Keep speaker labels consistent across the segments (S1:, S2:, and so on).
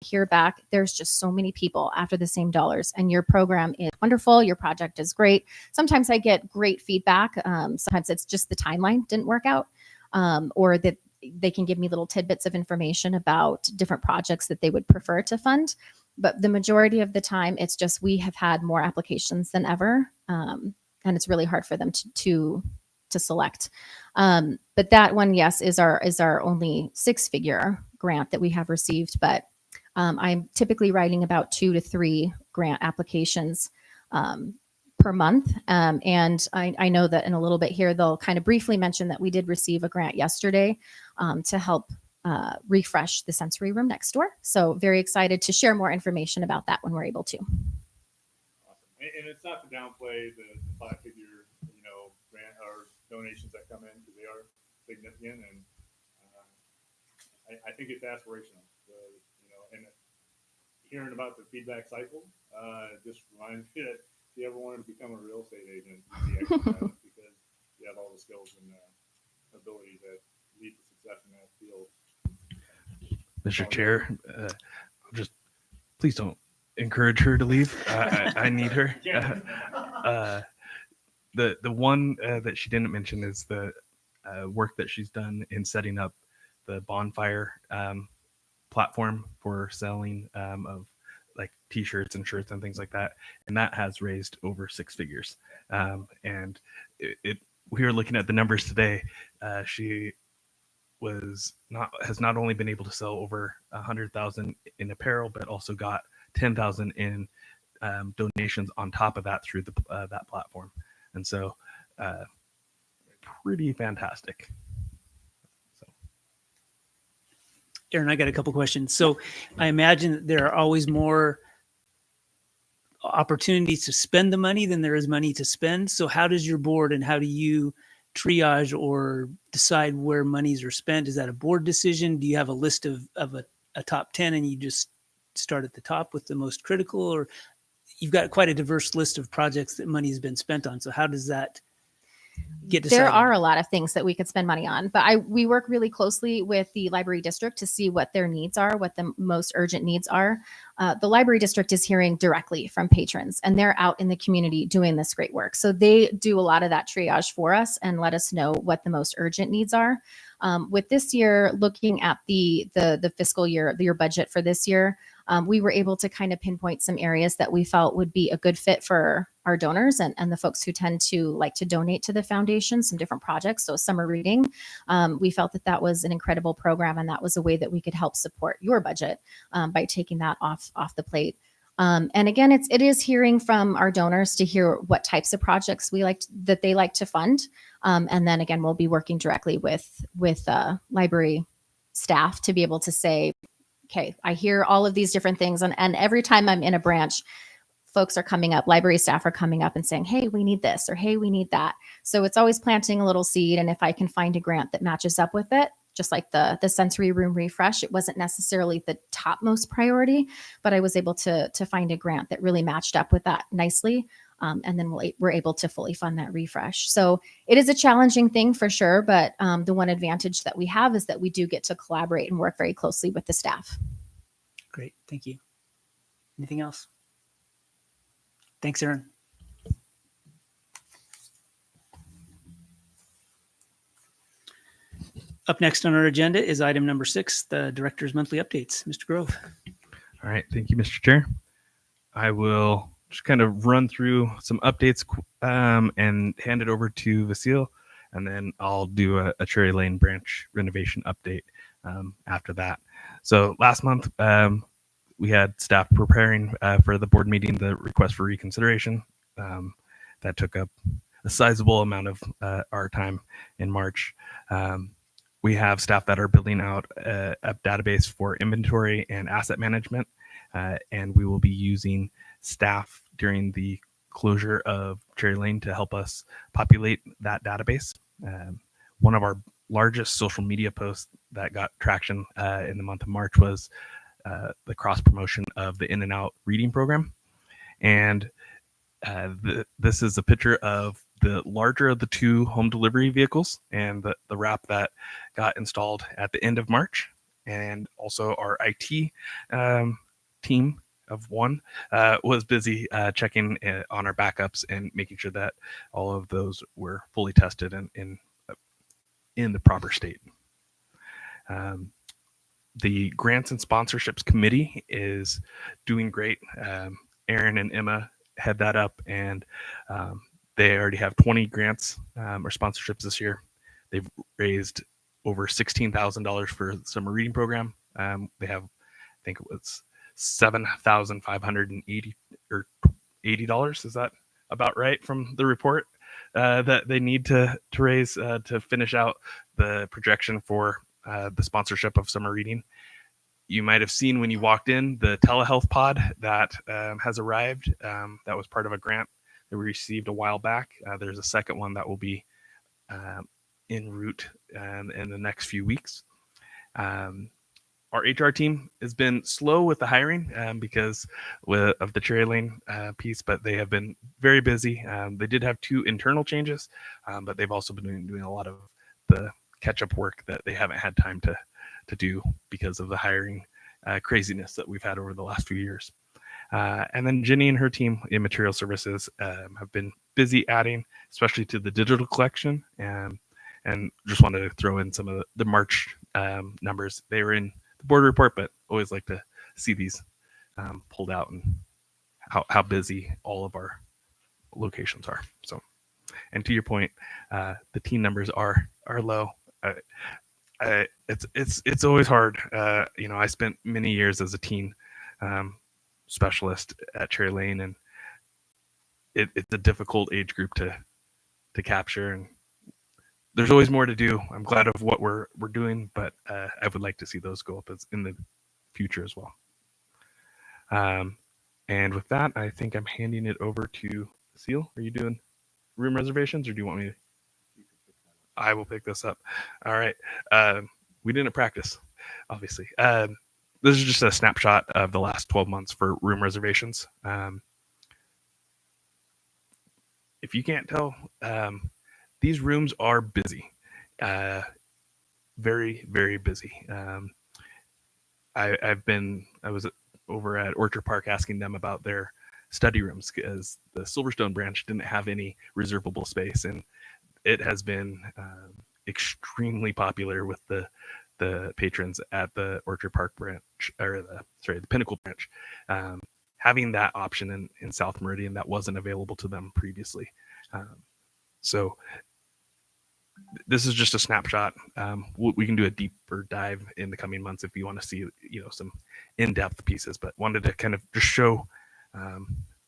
S1: hear back, there's just so many people after the same dollars, and your program is wonderful. Your project is great. Sometimes I get great feedback. Sometimes it's just the timeline didn't work out, or that they can give me little tidbits of information about different projects that they would prefer to fund. But the majority of the time, it's just we have had more applications than ever, and it's really hard for them to select. But that one, yes, is our only 6-figure grant that we have received. But I'm typically writing about 2 to 3 grant applications per month. And I know that in a little bit here, they'll kind of briefly mention that we did receive a grant yesterday to help refresh the sensory room next door. So very excited to share more information about that when we're able to.
S2: Awesome. And it's not to downplay the 5-figure, grant or donations that come in, because they are significant, and I think it's aspirational. And hearing about the feedback cycle just reminds me that if you ever wanted to become a real estate agent, because you have all the skills and abilities that lead to success in that field.
S3: Mr. Chair, just please don't encourage her to leave. I need her. The one that she didn't mention is the work that she's done in setting up the bonfire platform for selling of like t-shirts and shirts and things like that, and that has raised over 6 figures. And we were looking at the numbers today. She has not only been able to sell over 100,000 in apparel, but also got 10,000 in donations on top of that through that platform. And so pretty fantastic.
S4: Aaron, I got a couple questions. So I imagine that there are always more opportunities to spend the money than there is money to spend. So how does your board and how do you triage or decide where monies are spent? Is that a board decision? Do you have a list of a top 10 and you just start at the top with the most critical, or you've got quite a diverse list of projects that money has been spent on? So how does that get decided?
S1: There are a lot of things that we could spend money on, but we work really closely with the library district to see what their needs are, what the most urgent needs are. The library district is hearing directly from patrons, and they're out in the community doing this great work. So they do a lot of that triage for us and let us know what the most urgent needs are. With this year, looking at the fiscal year, your budget for this year, we were able to kind of pinpoint some areas that we felt would be a good fit for our donors and the folks who tend to like to donate to the foundation, some different projects. So summer reading, we felt that was an incredible program, and that was a way that we could help support your budget by taking that off the plate. And again, it is hearing from our donors to hear what types of projects that they like to fund. And then again, we'll be working directly with library staff to be able to say, okay, I hear all of these different things. And every time I'm in a branch, folks are coming up, library staff are coming up and saying, hey, we need this, or hey, we need that. So it's always planting a little seed. And if I can find a grant that matches up with it, just like the sensory room refresh, it wasn't necessarily the topmost priority, but I was able to find a grant that really matched up with that nicely. And then we're able to fully fund that refresh. So it is a challenging thing for sure, but the one advantage that we have is that we do get to collaborate and work very closely with the staff.
S4: Great, thank you. Anything else? Thanks, Aaron. Up next on our agenda is item number 6, the Director's Monthly Updates. Mr. Grove.
S3: All right, thank you, Mr. Chair. I will just kind of run through some updates and hand it over to Vasile, and then I'll do a Cherry Lane branch renovation update after that. So last month, we had staff preparing for the board meeting the request for reconsideration. That took up a sizable amount of our time in March. We have staff that are building out a database for inventory and asset management, and we will be using staff during the closure of Cherry Lane to help us populate that database. One of our largest social media posts that got traction in the month of March was the cross promotion of the In and Out reading program. And this is a picture of the larger of the 2 home delivery vehicles and the wrap that got installed at the end of March. and also our IT team of one was busy checking on our backups and making sure that all of those were fully tested and in the proper state. The Grants and Sponsorships Committee is doing great. Aaron and Emma head that up, and they already have 20 grants or sponsorships this year. They've raised over $16,000 for the summer reading program. They have, I think it was $7,580 or $80. Is that about right from the report that they need to raise to finish out the projection for the sponsorship of summer reading? You might have seen when you walked in the telehealth pod that has arrived. That was part of a grant that we received a while back. There's a second one that will be en route in the next few weeks. Our HR team has been slow with the hiring because of the Cherry Lane piece, but they have been very busy. They did have 2 internal changes, but they've also been doing a lot of the catch-up work that they haven't had time to do because of the hiring craziness that we've had over the last few years. And then Jenny and her team in material services have been busy adding, especially to the digital collection. And just wanted to throw in some of the March numbers. They were in the board report, but always like to see these pulled out and how busy all of our locations are. So, and to your point, the teen numbers are low. It's always hard. I spent many years as a teen specialist at Cherry Lane, and it's a difficult age group to capture, and there's always more to do. I'm glad of what we're doing, but I would like to see those go up in the future as well. And with that, I think I'm handing it over to Seal. Are you doing room reservations, or do you want me to? I will pick this up. All right. We didn't practice, obviously. This is just a snapshot of the last 12 months for room reservations. If you can't tell, these rooms are busy, very, very busy. I was over at Orchard Park asking them about their study rooms because the Silverstone branch didn't have any reservable space, and it has been extremely popular with the patrons at the Orchard Park branch, or the Pinnacle branch, having that option in South Meridian that wasn't available to them previously. So this is just a snapshot. We can do a deeper dive in the coming months if you want to see, some in-depth pieces, but wanted to kind of just show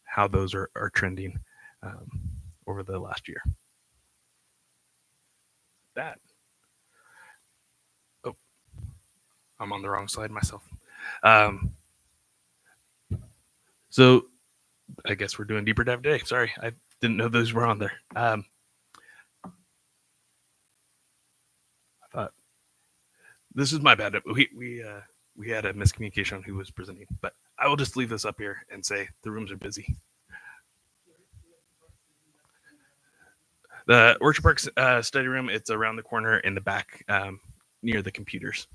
S3: how those are trending over the last year. That. Oh, I'm on the wrong slide myself. So I guess we're doing deeper dive today. Sorry, I didn't know those were on there. I thought this is my bad. We had a miscommunication on who was presenting, but I will just leave this up here and say the rooms are busy. The Orchard Park study room, it's around the corner in the back near the computers.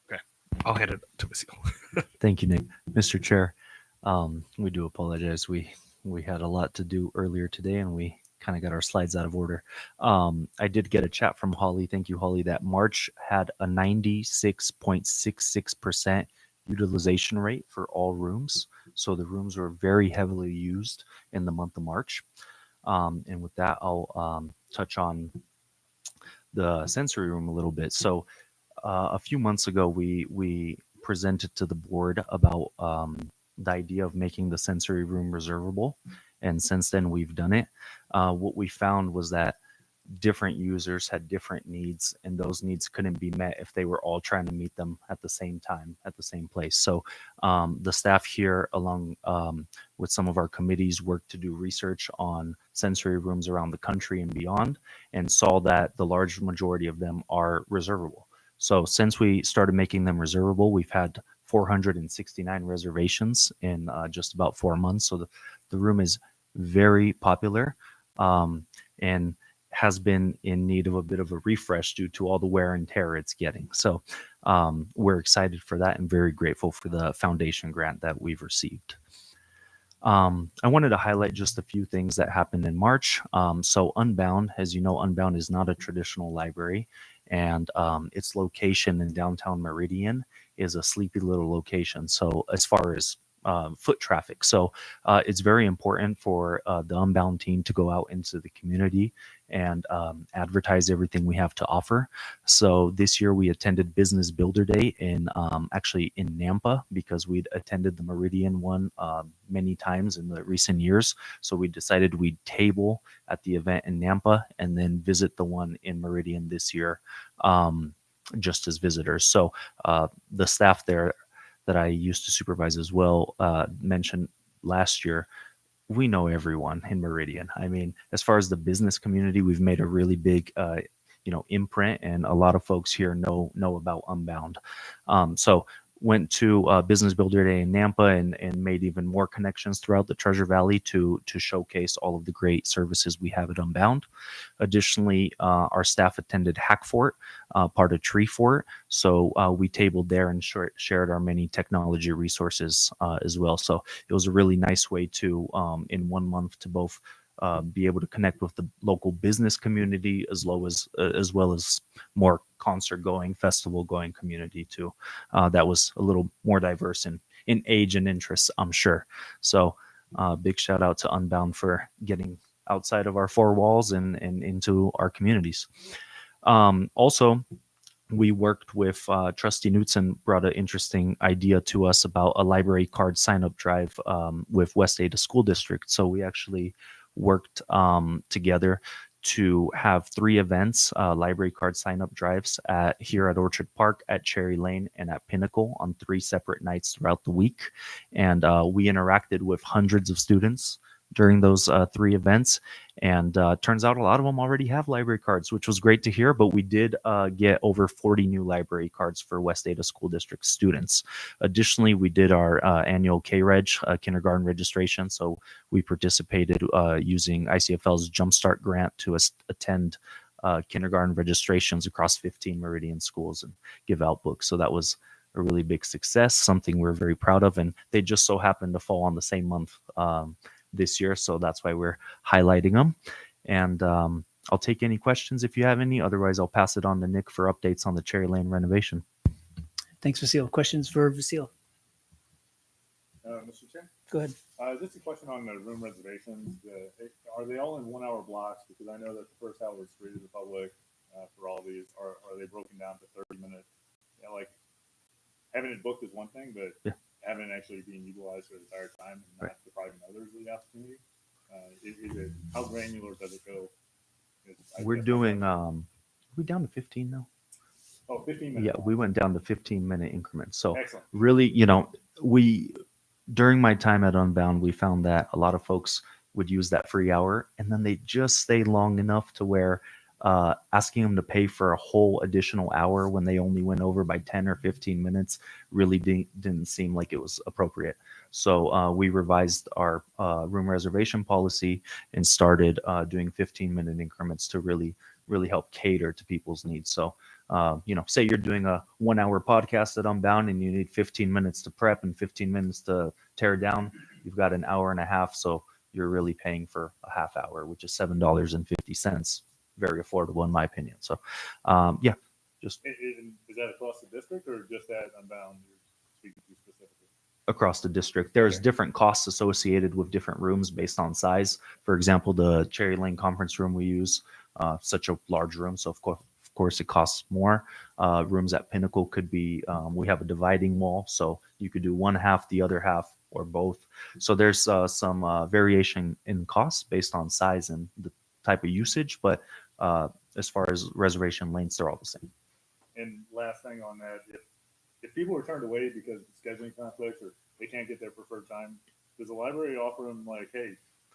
S3: Okay, I'll hand it to Vasil.
S5: Thank you, Nick. Mr. Chair, we do apologize. We had a lot to do earlier today, and we kind of got our slides out of order. I did get a chat from Holly. Thank you, Holly, that March had a 96.66% utilization rate for all rooms. So the rooms were very heavily used in the month of March. And with that, I'll touch on the sensory room a little bit. So a few months ago, we presented to the board about the idea of making the sensory room reservable. And since then, we've done it. What we found was that different users had different needs, and those needs couldn't be met if they were all trying to meet them at the same time, at the same place. So the staff here, along with some of our committees, worked to do research on sensory rooms around the country and beyond, and saw that the large majority of them are reservable. So since we started making them reservable, we've had 469 reservations in just about 4 months. So the room is very popular. And has been in need of a bit of a refresh due to all the wear and tear it's getting. So we're excited for that and very grateful for the foundation grant that we've received. I wanted to highlight just a few things that happened in March. So Unbound, as you know, Unbound is not a traditional library, and its location in downtown Meridian is a sleepy little location. So as far as foot traffic, so it's very important for the Unbound team to go out into the community and advertise everything we have to offer. So this year we attended Business Builder Day in actually in Nampa, because we'd attended the Meridian one many times in the recent years. So we decided we'd table at the event in Nampa and then visit the one in Meridian this year just as visitors. So the staff there that I used to supervise as well mentioned last year, we know everyone in Meridian. I mean, as far as the business community, we've made a really big, imprint, and a lot of folks here know about Unbound. So went to Business Builder Day in Nampa and made even more connections throughout the Treasure Valley to showcase all of the great services we have at Unbound. Additionally, our staff attended Hack Fort, part of Tree Fort. So we tabled there and shared our many technology resources as well. So it was a really nice way to, in 1 month, to both be able to connect with the local business community as well as more concert going, festival going community too. That was a little more diverse in age and interests, I'm sure. So big shout out to Unbound for getting outside of our four walls and into our communities. Also, we worked with Trustee Knutson, brought an interesting idea to us about a library card sign-up drive with West Ada School District. So we actually worked together to have 3 events, library card sign-up drives here at Orchard Park, at Cherry Lane, and at Pinnacle on 3 separate nights throughout the week. And we interacted with hundreds of students during those 3 events. And turns out a lot of them already have library cards, which was great to hear. But we did get over 40 new library cards for West Ada School District students. Additionally, we did our annual K-Reg, kindergarten registration. So we participated using ICFL's Jumpstart grant to attend kindergarten registrations across 15 Meridian schools and give out books. So that was a really big success, something we're very proud of. And they just so happened to fall on the same month this year, so that's why we're highlighting them. And I'll take any questions if you have any. Otherwise, I'll pass it on to Nick for updates on the Cherry Lane renovation.
S4: Thanks, Vasile. Questions for Vasile?
S2: Mr. Chair?
S4: Go ahead.
S2: Just a question on the room reservations. Are they all in 1 hour blocks? Because I know that the first hour is free to the public for all these. Are they broken down to 30 minutes? Like having it booked is one thing, but having it actually being utilized for the entire time and not depriving others of the opportunity. Is it, how granular does it go?
S5: We're doing, are we down to 15 now?
S2: Oh, 15 minutes.
S5: Yeah, we went down to 15-minute increments. So
S2: Excellent.
S5: really, during my time at Unbound, we found that a lot of folks would use that free hour and then they just stay long enough to where asking them to pay for a whole additional hour when they only went over by 10 or 15 minutes really didn't seem like it was appropriate. So we revised our room reservation policy and started doing 15-minute increments to really help cater to people's needs. So, say you're doing a 1 hour podcast at Unbound and you need 15 minutes to prep and 15 minutes to tear down, you've got an hour and a half. So you're really paying for a half hour, which is $7.50. Very affordable in my opinion. So, just
S2: is that across the district or just at Unbound you're speaking to specifically?
S5: Across the district. There's different costs associated with different rooms based on size. For example, the Cherry Lane conference room we use, such a large room, so of course it costs more. Rooms at Pinnacle could be, we have a dividing wall, so you could do one half, the other half, or both. So there's some variation in costs based on size and the type of usage, but as far as reservation lanes, they're all the same.
S2: And last thing on that, if people are turned away because of scheduling conflicts or they can't get their preferred time, does the library offer them like, hey,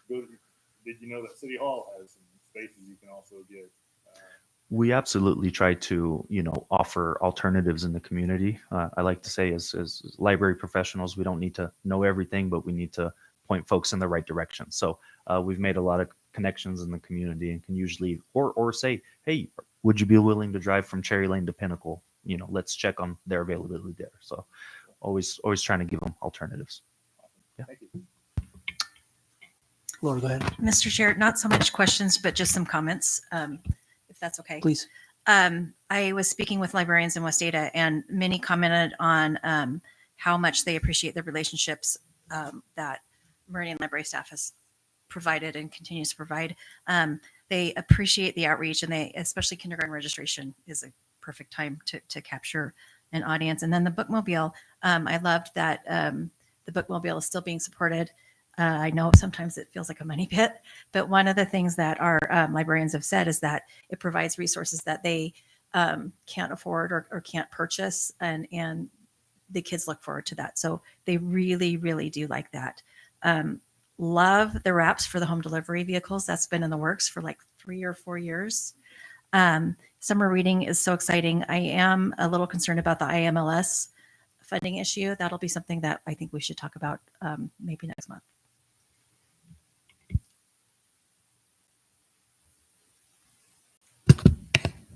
S2: did you know that City Hall has some spaces you can also get?
S5: We absolutely try to, offer alternatives in the community. I like to say as library professionals, we don't need to know everything, but we need to point folks in the right direction. So we've made a lot of connections in the community and can usually or say, hey, would you be willing to drive from Cherry Lane to Pinnacle? Let's check on their availability there. So always trying to give them alternatives.
S2: Thank you.
S4: Laura, go ahead,
S6: Mr. Chair, not so much questions, but just some comments, if that's okay.
S4: please.
S6: I was speaking with librarians in West Ada, and many commented on how much they appreciate the relationships that Meridian Library staff has provided and continues to provide. They appreciate the outreach, and especially kindergarten registration is a perfect time to capture an audience. And then the bookmobile, I loved that the bookmobile is still being supported. I know sometimes it feels like a money pit, but one of the things that our librarians have said is that it provides resources that they can't afford or can't purchase, and the kids look forward to that. So they really, really do like that. Love the wraps for the home delivery vehicles. That's been in the works for like 3 or 4 years. Summer reading is so exciting. I am a little concerned about the IMLS funding issue. That'll be something that I think we should talk about maybe next month.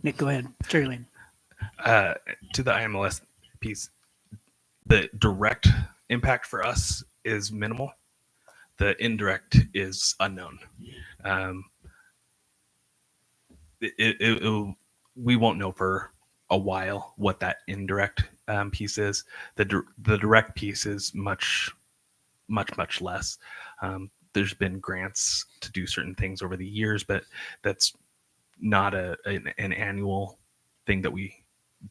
S4: Nick, go ahead. Cherry Lane.
S3: To the IMLS piece, the direct impact for us is minimal. The indirect is unknown. We won't know for a while what that indirect piece is. The direct piece is much less. There's been grants to do certain things over the years, but that's not an annual thing that we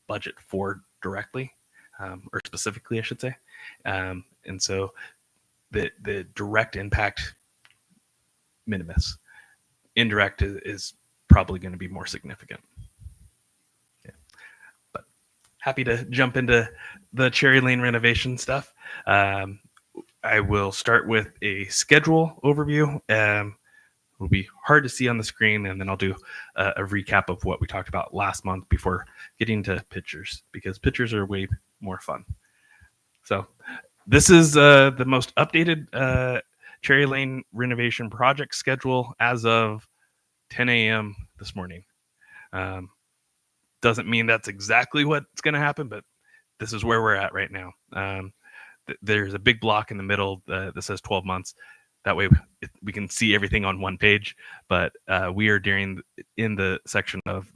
S3: budget for directly, or specifically, I should say. And so the direct impact, minimus. Indirect is probably going to be more significant. Yeah. But happy to jump into the Cherry Lane renovation stuff. I will start with a schedule overview. Will be hard to see on the screen, and then I'll do a recap of what we talked about last month before getting to pictures, because pictures are way more fun. So this is the most updated Cherry Lane renovation project schedule as of 10 a.m. this morning. Doesn't mean that's exactly what's going to happen, but this is where we're at right now. There's a big block in the middle that says 12 months. That way we can see everything on one page, but we are in the section of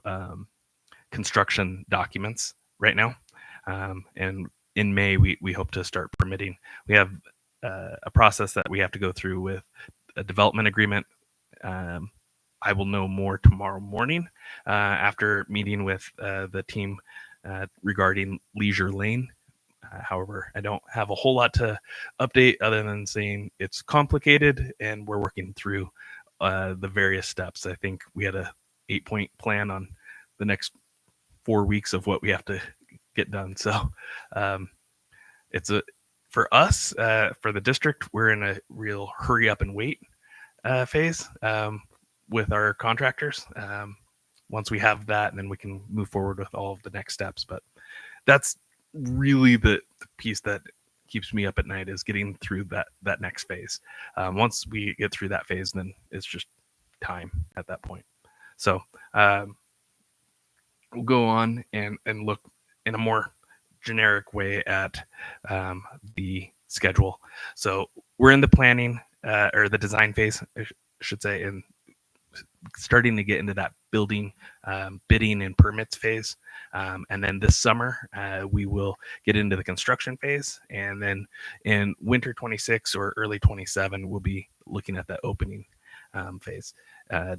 S3: construction documents right now. And in May, we hope to start permitting. We have a process that we have to go through with a development agreement. I will know more tomorrow morning after meeting with the team regarding Leisure Lane. However, I don't have a whole lot to update other than saying it's complicated and we're working through the various steps. I think we had a 8-point plan on the next 4 weeks of what we have to get done. So it's for us, for the district, we're in a real hurry up and wait phase with our contractors. Once we have that, then we can move forward with all of the next steps. But that's really the piece that keeps me up at night, is getting through that next phase. Once we get through that phase, then it's just time at that point. So we'll go on and look in a more generic way at the schedule. So we're in the planning or the design phase, I should say, and starting to get into that building, bidding and permits phase. And then this summer, we will get into the construction phase. And then in winter 26 or early 27, we'll be looking at the opening phase,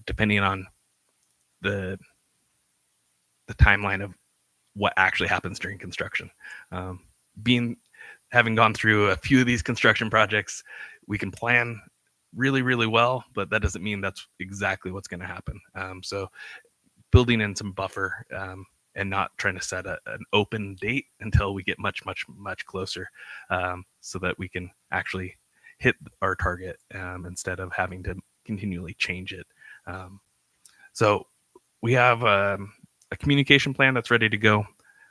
S3: depending on the timeline of what actually happens during construction. Having gone through a few of these construction projects, we can plan really, really well, but that doesn't mean that's exactly what's going to happen. So building in some buffer and not trying to set an open date until we get much closer, so that we can actually hit our target instead of having to continually change it. So we have a communication plan that's ready to go.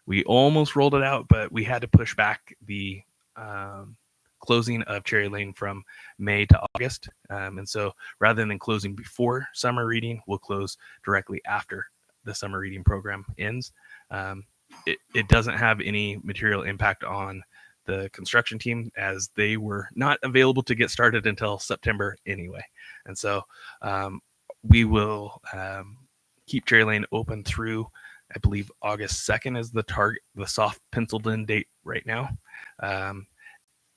S3: We almost rolled it out, but we had to push back the closing of Cherry Lane from May to August. And so rather than closing before summer reading, we'll close directly after the summer reading program ends. It doesn't have any material impact on the construction team, as they were not available to get started until September anyway. And so we will keep Cherry Lane open through, I believe, August 2nd is the soft penciled in date right now.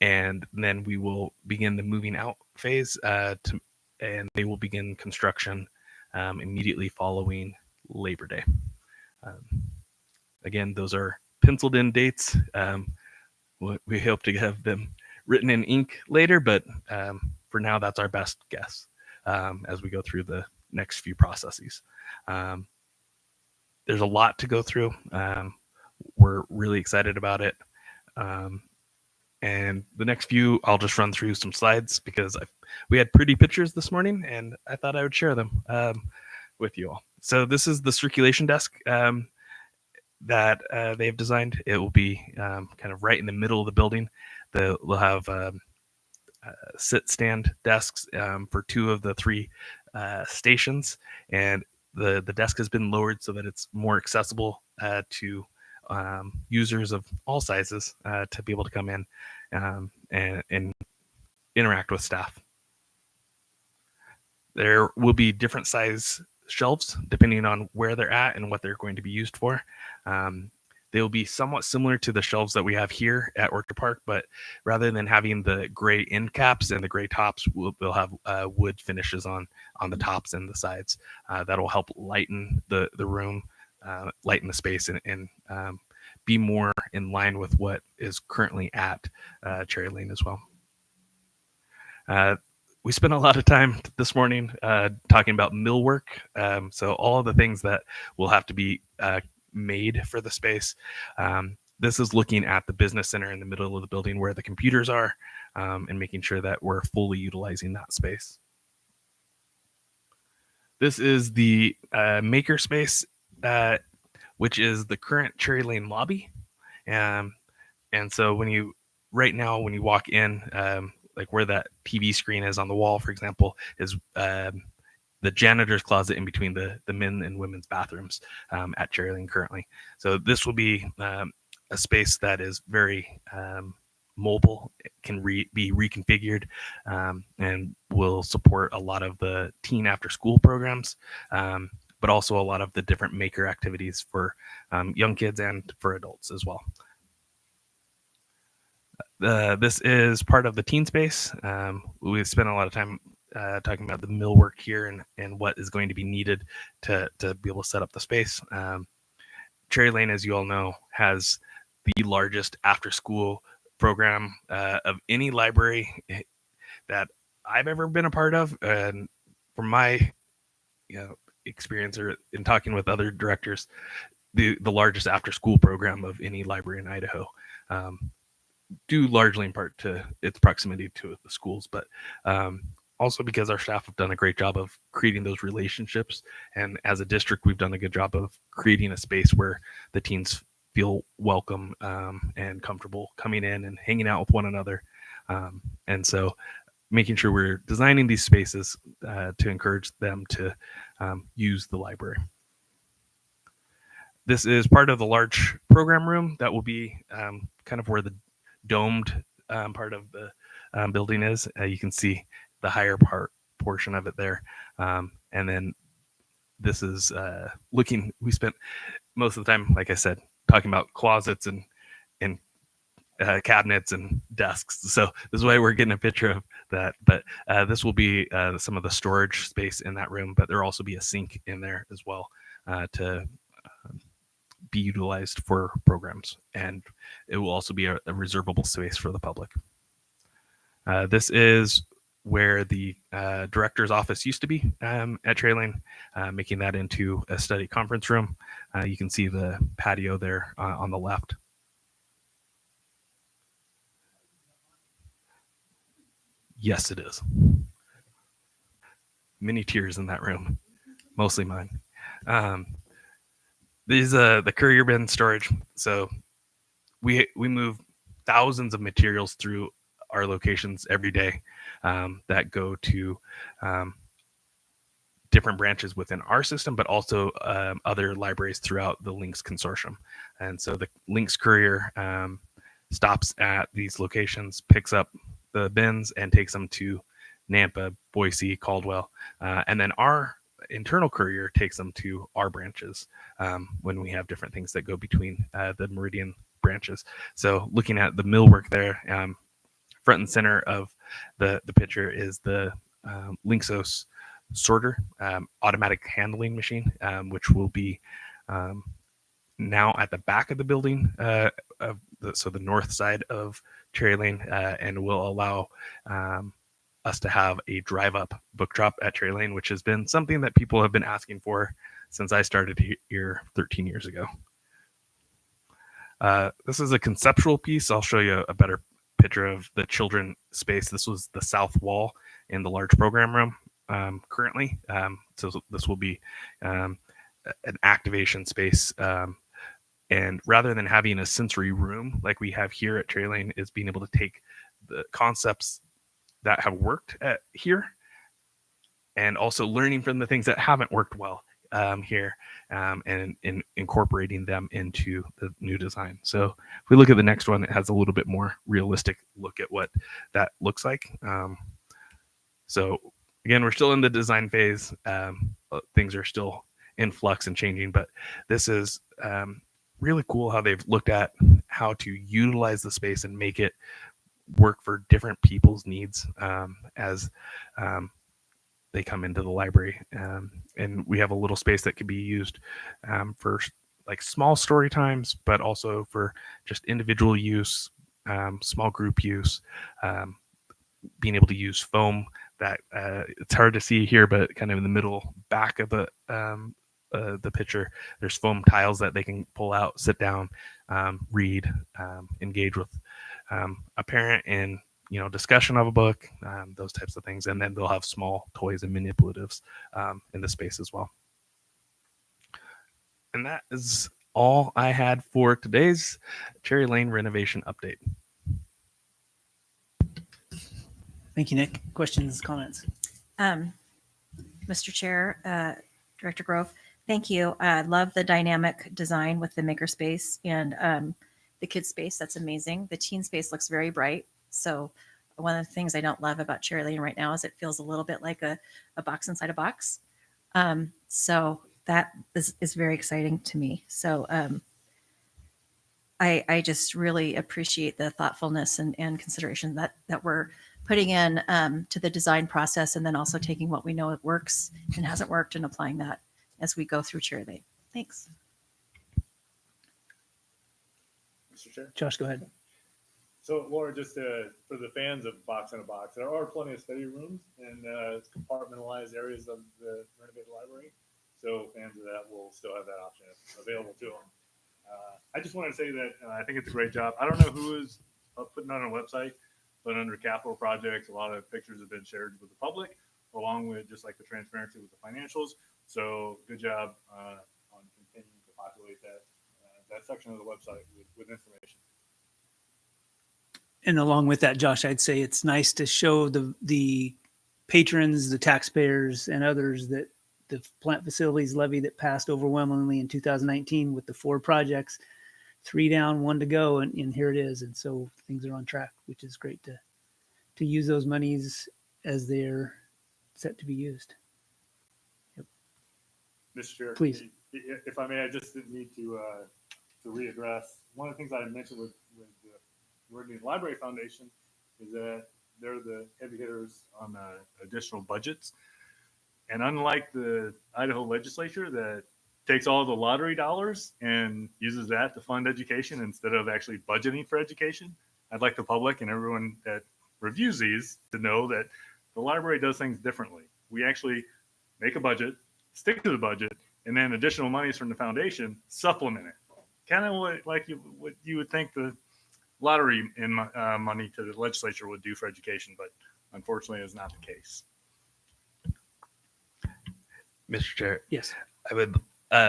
S3: And then we will begin the moving out phase, and they will begin construction immediately following Labor Day. Again, those are penciled in dates. We hope to have them written in ink later, but for now, that's our best guess as we go through the next few processes. There's a lot to go through. We're really excited about it. And the next few, I'll just run through some slides because we had pretty pictures this morning, and I thought I would share them with you all. So this is the circulation desk that they've designed. It will be kind of right in the middle of the building. They'll have sit stand desks for 2 of the 3 stations, and the desk has been lowered so that it's more accessible to users of all sizes to be able to come in and interact with staff. There will be different size shelves depending on where they're at and what they're going to be used for. They will be somewhat similar to the shelves that we have here at Orchard Park, but rather than having the gray end caps and the gray tops, they'll have wood finishes on the tops and the sides. That'll help lighten the room, lighten the space, and be more in line with what is currently at Cherry Lane as well. We spent a lot of time this morning talking about millwork. So all of the things that will have to be made for the space. This is looking at the business center in the middle of the building where the computers are, and making sure that we're fully utilizing that space. This is the maker space, which is the current Cherry Lane lobby. And so right now when you walk in, like where that TV screen is on the wall, for example, is the janitor's closet in between the men and women's bathrooms at Cherry Lane currently. So this will be a space that is very mobile. It can be reconfigured and will support a lot of the teen after school programs, but also a lot of the different maker activities for young kids and for adults as well. This is part of the teen space. We spent a lot of time talking about the millwork here and what is going to be needed to be able to set up the space. Cherry Lane, as you all know, has the largest after school program of any library that I've ever been a part of. And from my experience or in talking with other directors, the largest after school program of any library in Idaho, due largely in part to its proximity to the schools, but also because our staff have done a great job of creating those relationships. And as a district, we've done a good job of creating a space where the teens feel welcome and comfortable coming in and hanging out with one another. And so making sure we're designing these spaces to encourage them to use the library. This is part of the large program room that will be kind of where the domed part of the building is. You can see the higher portion of it there. And then this is we spent most of the time, like I said, talking about closets and cabinets and desks. So this is why we're getting a picture of that. But this will be some of the storage space in that room, but there'll also be a sink in there as well to be utilized for programs. And it will also be a reservable space for the public. This is where the director's office used to be at Cherry Lane, making that into a study conference room. You can see the patio there on the left. Yes, it is. Many tears in that room, mostly mine. These the courier bin storage. So we move thousands of materials through our locations every day that go to different branches within our system, but also other libraries throughout the Lynx consortium. And so the Lynx courier stops at these locations, picks up the bins, and takes them to Nampa, Boise, Caldwell, and then our internal courier takes them to our branches when we have different things that go between the Meridian branches. So looking at the millwork there, front and center of the picture is the Lynxos sorter automatic handling machine, which will be now at the back of the building, so the north side of Cherry Lane, and will allow us to have a drive-up book drop at Cherry Lane, which has been something that people have been asking for since I started here 13 years ago. This is a conceptual piece. I'll show you a better picture of the children space. This was the south wall in the large program room currently. So this will be an activation space. And rather than having a sensory room like we have here at Cherry Lane, is being able to take the concepts that have worked here and also learning from the things that haven't worked well here and incorporating them into the new design. So if we look at the next one, it has a little bit more realistic look at what that looks like. So again, we're still in the design phase. Things are still in flux and changing, but this is really cool how they've looked at how to utilize the space and make it work for different people's needs as they come into the library. And we have a little space that could be used for like small story times, but also for just individual use, small group use, being able to use foam that it's hard to see here, but kind of in the middle back of the picture, there's foam tiles that they can pull out, sit down, read, engage with a parent in discussion of a book, those types of things. And then they'll have small toys and manipulatives in the space as well. And that is all I had for today's Cherry Lane renovation update.
S4: Thank you, Nick. Questions, comments?
S6: Mr. Chair, Director Grove, thank you. I love the dynamic design with the makerspace and the kids space. That's amazing. The teen space looks very bright. So one of the things I don't love about Cherry Lane right now is it feels a little bit like a box inside a box. So that is very exciting to me. So I just really appreciate the thoughtfulness and consideration that we're putting in to the design process, and then also taking what we know it works and hasn't worked and applying that as we go through Cherry Lane. Thanks.
S2: Mr. Chair.
S4: Josh, go ahead.
S2: So, Laura, just for the fans of Box in a Box, there are plenty of study rooms and compartmentalized areas of the renovated library. So fans of that will still have that option available to them. I just wanted to say that I think it's a great job. I don't know who is putting on a website, but under capital projects, a lot of pictures have been shared with the public, along with just like the transparency with the financials. So good job on continuing to populate that section of the website with information.
S4: And along with that, Josh, I'd say it's nice to show the patrons, the taxpayers, and others that the plant facilities levy that passed overwhelmingly in 2019 with the 4 projects, 3 down, 1 to go, and here it is. And so things are on track, which is great to use those monies as they're set to be used. Yep.
S2: Mr. Chair,
S4: please,
S2: if I may, I just need to readdress one of the things I mentioned with the Meridian Library Foundation is that they're the heavy hitters on additional budgets. And unlike the Idaho legislature that takes all the lottery dollars and uses that to fund education instead of actually budgeting for education, I'd like the public and everyone that reviews these to know that the library does things differently. We actually make a budget, stick to the budget, and then additional monies from the foundation supplement it. Kind of what you would think the lottery in money to the legislature would do for education, but unfortunately is not the case.
S3: Mr. Chair,
S4: yes,
S3: I would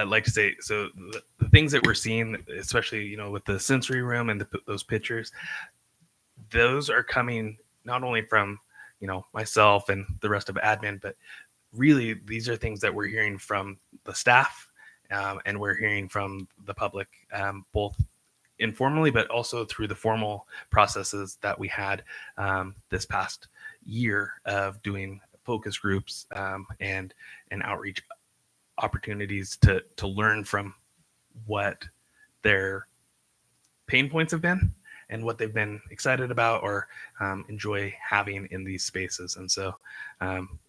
S3: like to say, so the things that we're seeing, especially with the sensory room and those pictures, those are coming not only from, myself and the rest of admin, but really these are things that we're hearing from the staff, and we're hearing from the public, both informally, but also through the formal processes that we had this past year of doing focus groups, and outreach opportunities to learn from what their pain points have been and what they've been excited about or enjoy having in these spaces. And so,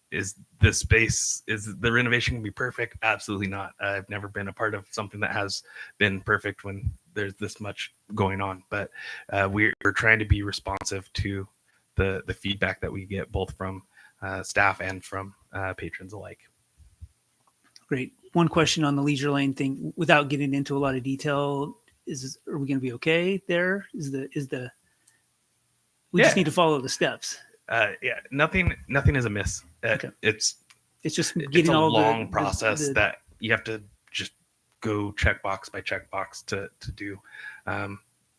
S3: is the renovation going to be perfect? Absolutely not. I've never been a part of something that has been perfect when there's this much going on, but we're trying to be responsive to the feedback that we get both from staff and from patrons alike.
S4: Great. One question on the Leisure Lane thing, without getting into a lot of detail, are we going to be okay there? We just need to follow the steps.
S3: Nothing is amiss.
S4: Okay.
S3: It's
S4: just
S3: it's
S4: getting
S3: a
S4: all
S3: long process
S4: the
S3: that you have to just go checkbox by checkbox to do.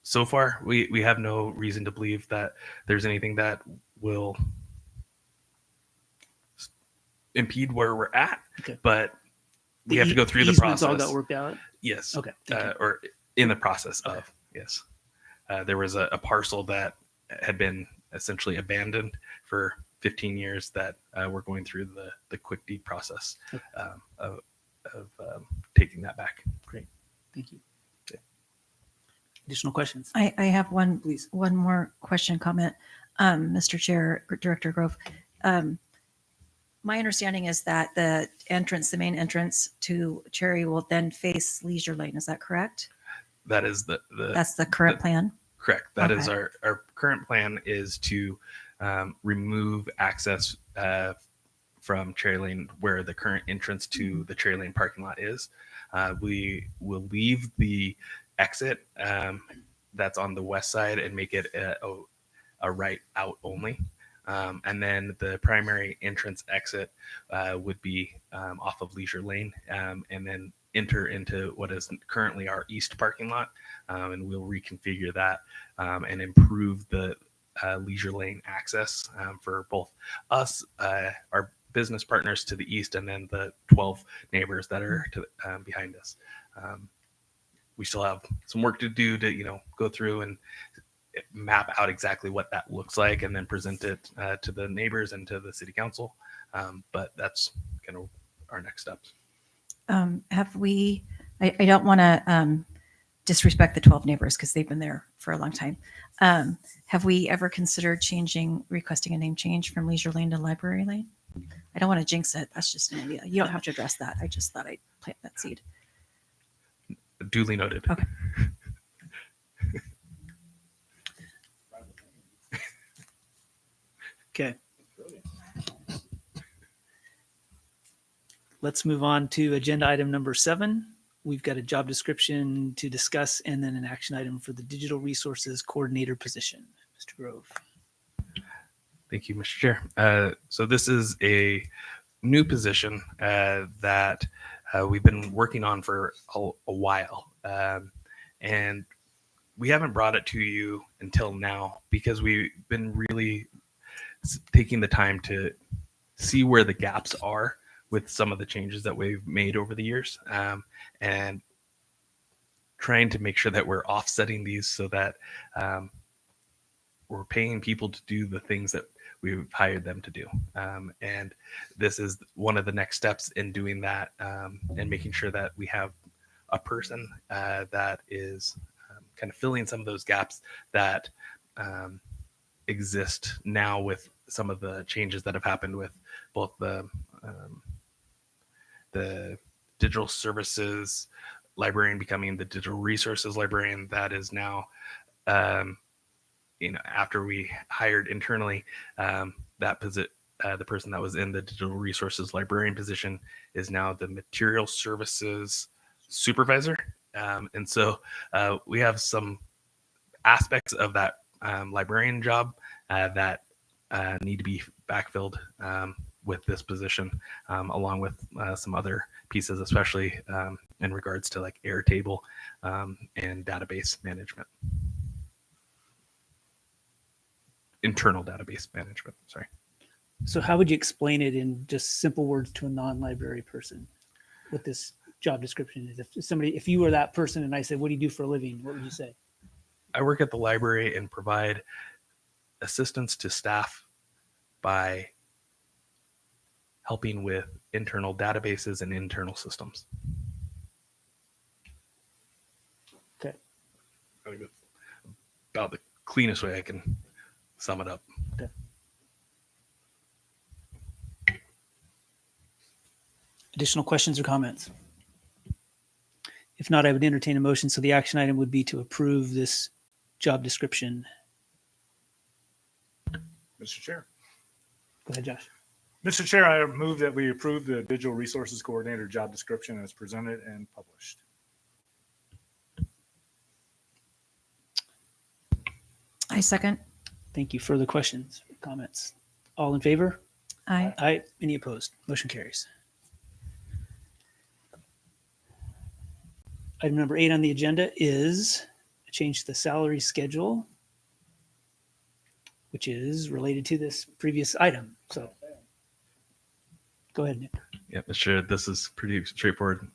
S3: So far, we have no reason to believe that there's anything that will impede where we're at.
S4: Okay.
S3: But we have to go through the
S4: easements
S3: process.
S4: all got worked out?
S3: Yes.
S4: Okay. Thank you.
S3: Or in the process
S4: Okay.
S3: of, yes. There was a parcel that had been essentially abandoned for 15 years that we're going through the quick deed process of taking that back.
S4: Great. Thank you. Okay. Additional questions?
S6: I have one,
S4: Please.
S6: one more question, comment. Mr. Chair, Director Grove. My understanding is that the main entrance to Cherry will then face Leisure Lane. Is that correct?
S3: That is
S6: That's the current plan?
S3: correct. That is
S6: Okay.
S3: our current plan is to remove access from Cherry Lane where the current entrance to the Cherry Lane parking lot is. We will leave the exit that's on the west side and make it a right out only. And then the primary entrance exit would be off of Leisure Lane, and then enter into what is currently our east parking lot, and we'll reconfigure that and improve the Leisure Lane access for both us, our business partners to the east, and then the 12 neighbors that are behind us. We still have some work to do to go through and map out exactly what that looks like and then present it to the neighbors and to the city council. But that's kind of our next steps.
S6: Have we, I don't want to disrespect the 12 neighbors because they've been there for a long time. Have we ever considered requesting a name change from Leisure Lane to Library Lane? I don't want to jinx it. That's just an idea. You don't have to address that. I just thought I'd plant that seed.
S3: Duly noted.
S6: Okay.
S4: Okay. Let's move on to agenda item number 7. We've got a job description to discuss and then an action item for the digital resources coordinator position. Mr. Grove.
S3: Thank you, Mr. Chair. So this is a new position that we've been working on for a while. And we haven't brought it to you until now because we've been really taking the time to see where the gaps are with some of the changes that we've made over the years, and trying to make sure that we're offsetting these so that we're paying people to do the things that we've hired them to do. And this is one of the next steps in doing that, and making sure that we have a person that is kind of filling some of those gaps that exist now with some of the changes that have happened with both the digital services librarian becoming the digital resources librarian. That is now, after we hired internally, the person that was in the digital resources librarian position is now the material services supervisor. And so we have some aspects of that librarian job that need to be backfilled with this position, along with some other pieces, especially in regards to like Airtable and database management. internal database management. Sorry.
S4: So how would you explain it in just simple words to a non-library person? What this job description is? If you were that person and I said, "What do you do for a living?" What would you say?
S3: I work at the library and provide assistance to staff by helping with internal databases and internal systems.
S4: Okay.
S3: I think that's about the cleanest way I can sum it up.
S4: Okay. Additional questions or comments? If not, I would entertain a motion. So the action item would be to approve this job description.
S2: Mr. Chair.
S4: Go ahead, Josh.
S2: Mr. Chair, I move that we approve the Digital Resources Coordinator job description as presented and published.
S6: I second.
S4: Thank you. Further questions, comments? All in favor?
S6: Aye.
S4: Aye. Any opposed? Motion carries. Item number 8 on the agenda is a change to the salary schedule, which is related to this previous item. So go ahead, Nick.
S3: Yeah, Mr. Chair, this is pretty straightforward.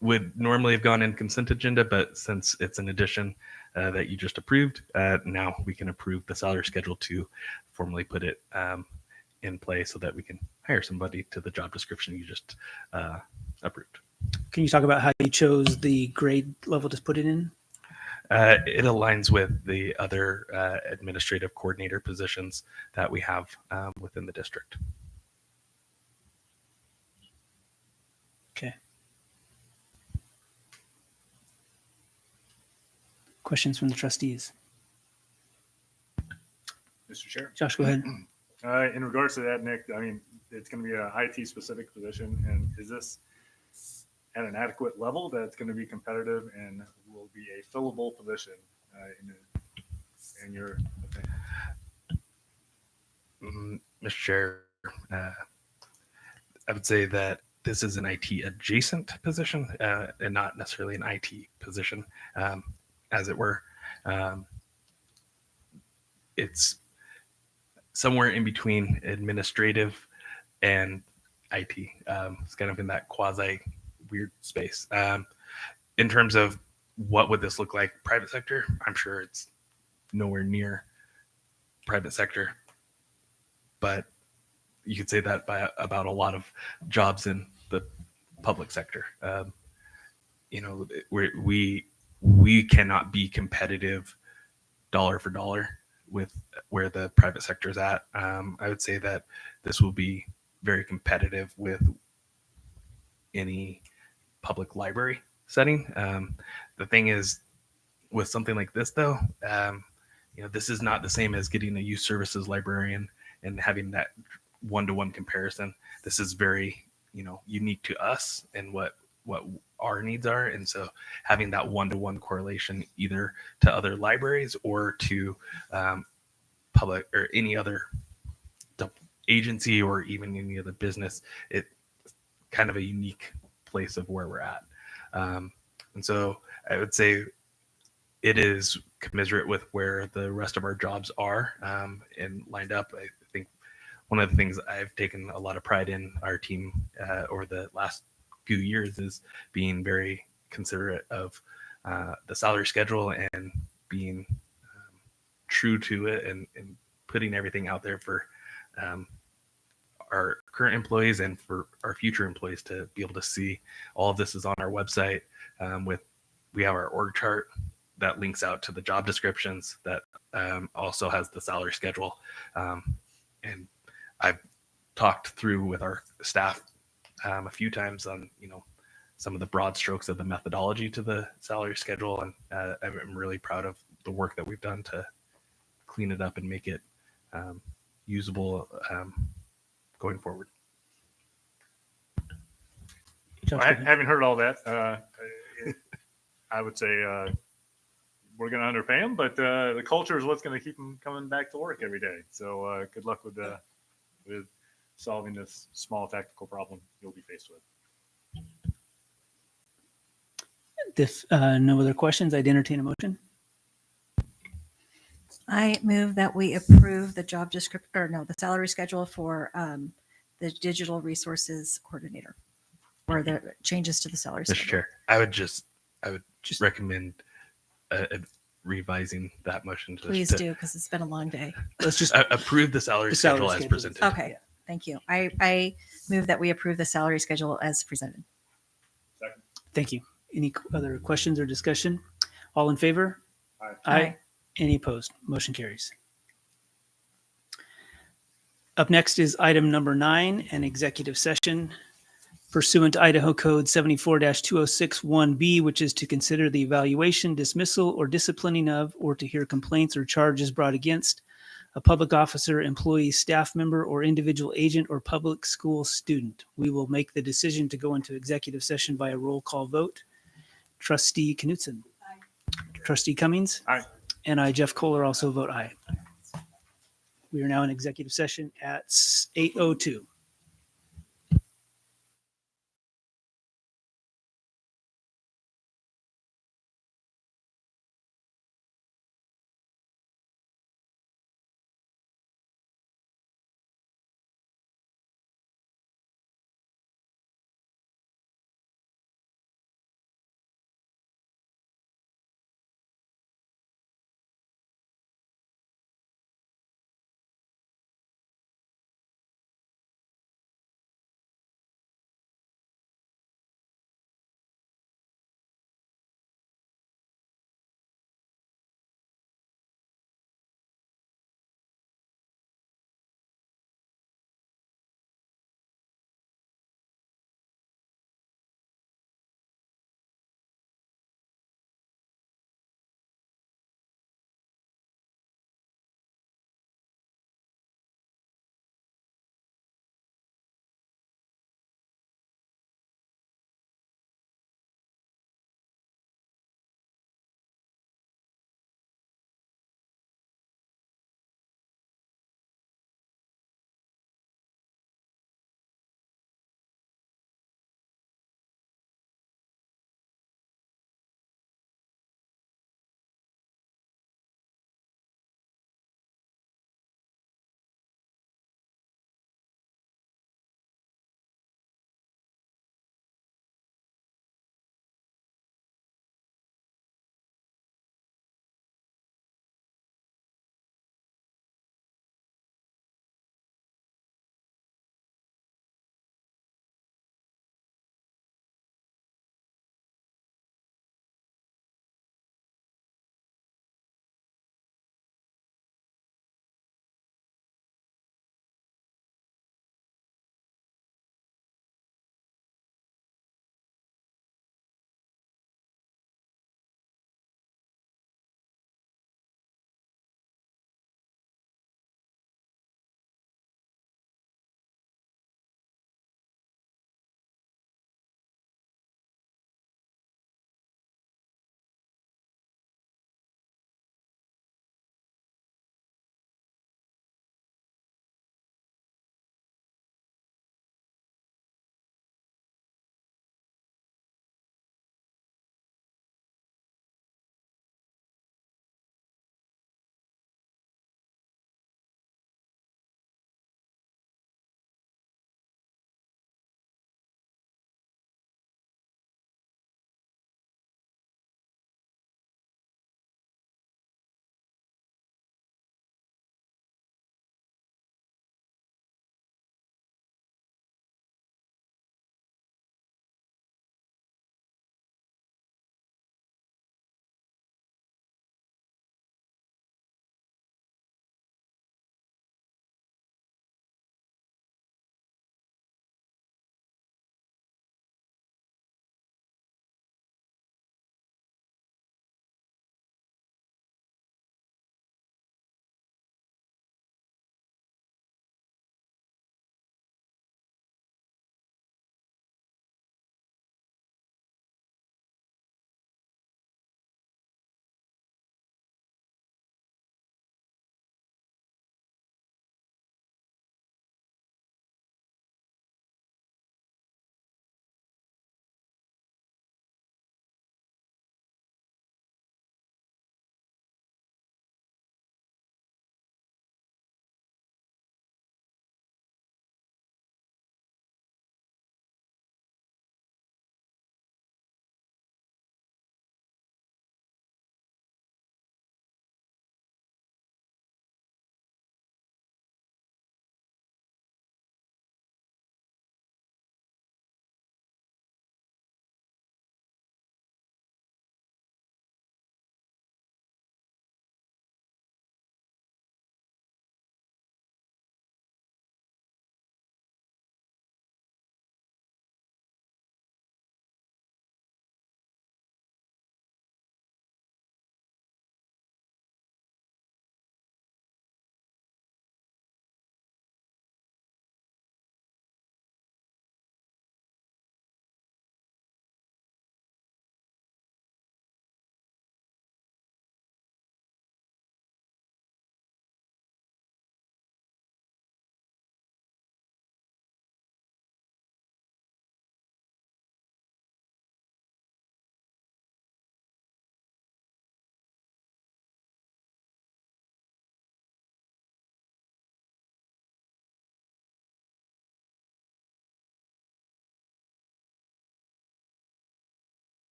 S3: Would normally have gone in consent agenda, but since it's an addition that you just approved, now we can approve the salary schedule to formally put it in play so that we can hire somebody to the job description you just approved.
S4: Can you talk about how you chose the grade level to put it in?
S3: It aligns with the other administrative coordinator positions that we have within the district.
S4: Okay. Questions from the trustees?
S2: Mr. Chair.
S4: Josh, go ahead.
S2: In regards to that, Nick, I mean, it's going to be a IT specific position, and is this at an adequate level that's going to be competitive and will be a fillable position in your opinion?
S3: Mr. Chair, I would say that this is an IT adjacent position and not necessarily an IT position, as it were. It's somewhere in between administrative and IT. It's kind of in that quasi weird space. In terms of what would this look like private sector, I'm sure it's nowhere near private sector, but you could say that about a lot of jobs in the public sector. We cannot be competitive dollar for dollar with where the private sector is at. I would say that this will be very competitive with any public library setting. The thing is, with something like this, though, this is not the same as getting a youth services librarian and having that one-to-one comparison. This is very, unique to us and what our needs are. And so having that one-to-one correlation either to other libraries or to public or any other agency or even any other business, it's kind of a unique place of where we're at. And so I would say it is commensurate with where the rest of our jobs are and lined up. I think one of the things I've taken a lot of pride in our team over the last few years is being very considerate of the salary schedule and being true to it and putting everything out there for our current employees and for our future employees to be able to see. All of this is on our website. We have our org chart that links out to the job descriptions that also has the salary schedule. And I've talked through with our staff a few times on, some of the broad strokes of the methodology to the salary schedule. And I'm really proud of the work that we've done to clean it up and make it usable going forward.
S2: Having heard all that, I would say we're going to underpay them, but the culture is what's going to keep them coming back to work every day. So good luck with solving this small tactical problem you'll be faced with.
S4: If no other questions, I'd entertain a motion.
S6: I move that we approve the job description, or no, the salary schedule for the digital resources coordinator, or the changes to the salary
S3: Mr.
S6: schedule.
S3: Chair, I would just
S4: Just
S3: recommend revising that motion to
S6: Please do, because it's been a long day.
S4: let's just
S3: approve the salary
S4: The salary
S3: schedule as
S4: schedule.
S3: presented.
S6: Okay,
S4: Yeah.
S6: thank you. I move that we approve the salary schedule as presented.
S2: Second.
S4: thank you. Any other questions or discussion? All in favor?
S2: Aye.
S6: Aye.
S4: Any opposed? Motion carries. Up next is item number 9, an executive session pursuant to Idaho Code 74-2061B, which is to consider the evaluation, dismissal, or disciplining of, or to hear complaints or charges brought against a public officer, employee, staff member, or individual agent or public school student. We will make the decision to go into executive session by a roll call vote. Trustee Knutson. Aye. Trustee Cummings.
S2: Aye.
S4: And I, Jeff Kohler, also vote aye. We are now in executive session at 8:02.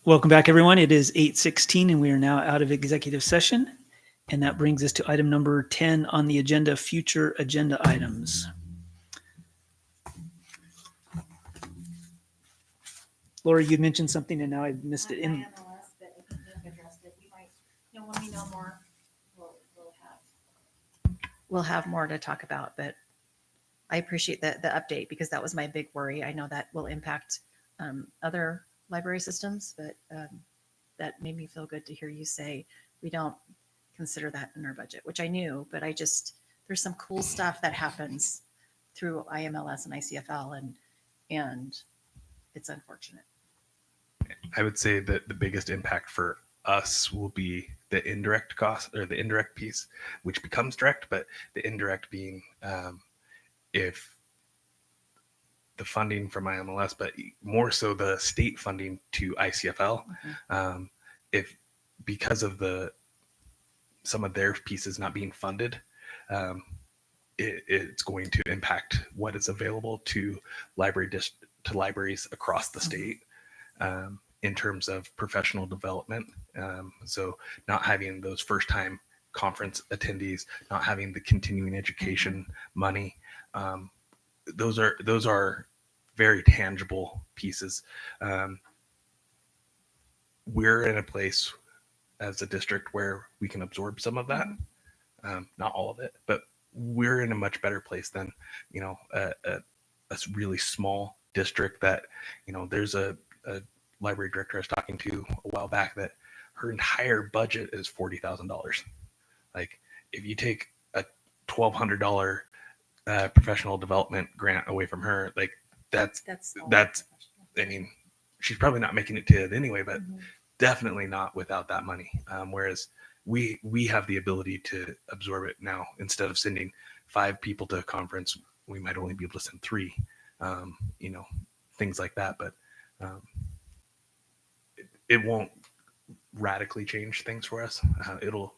S4: Welcome back, everyone. It is 8:16 and we are now out of executive session. And that brings us to item number 10 on the agenda, future agenda items. Laura, you mentioned something and now I missed it.
S1: MLS, but I think Nick addressed it. We might, when we know more,
S6: We'll have more to talk about, but I appreciate the update because that was my big worry. I know that will impact other library systems, but that made me feel good to hear you say we don't consider that in our budget, which I knew, but there's some cool stuff that happens through IMLS and ICFL, and it's unfortunate.
S3: I would say that the biggest impact for us will be the indirect cost or the indirect piece, which becomes direct, but the indirect being if the funding from IMLS, but more so the state funding to ICFL, if because of some of their pieces not being funded, it's going to impact what is available to libraries across the state in terms of professional development. So not having those first time conference attendees, not having the continuing education money, those are very tangible pieces. We're in a place as a district where we can absorb some of that, not all of it, but we're in a much better place than a really small district that there's a library director I was talking to a while back that her entire budget is $40,000. Like if you take a $1,200 professional development grant away from her, like that's I mean, she's probably not making it to it anyway, but definitely not without that money. Whereas we have the ability to absorb it now. Instead of sending 5 people to a conference, we might only be able to send 3, things like that. But it won't radically change things for us. It'll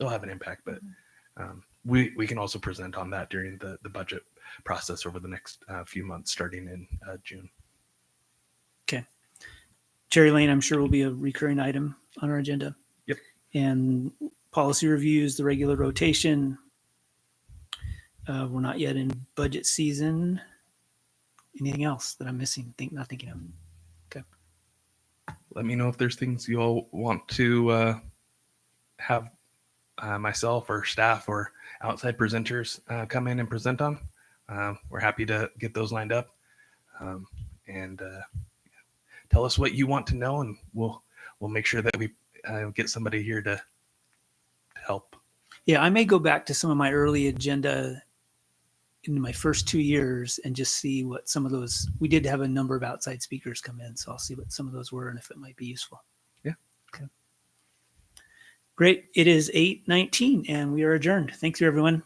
S3: have an impact, but we can also present on that during the budget process over the next few months, starting in June.
S4: Okay. Cherry Lane, I'm sure will be a recurring item on our agenda.
S3: Yep.
S4: And policy reviews, the regular rotation. We're not yet in budget season. Anything else that I'm missing? Not thinking of. Okay.
S3: Let me know if there's things you all want to have myself or staff or outside presenters come in and present on. We're happy to get those lined up, and tell us what you want to know, and we'll make sure that we get somebody here to help.
S4: Yeah, I may go back to some of my early agenda in my first 2 years and just see what some of those. We did have a number of outside speakers come in, so I'll see what some of those were and if it might be useful.
S3: Yeah.
S4: Okay. Great. It is 8:19 and we are adjourned. Thanks, everyone.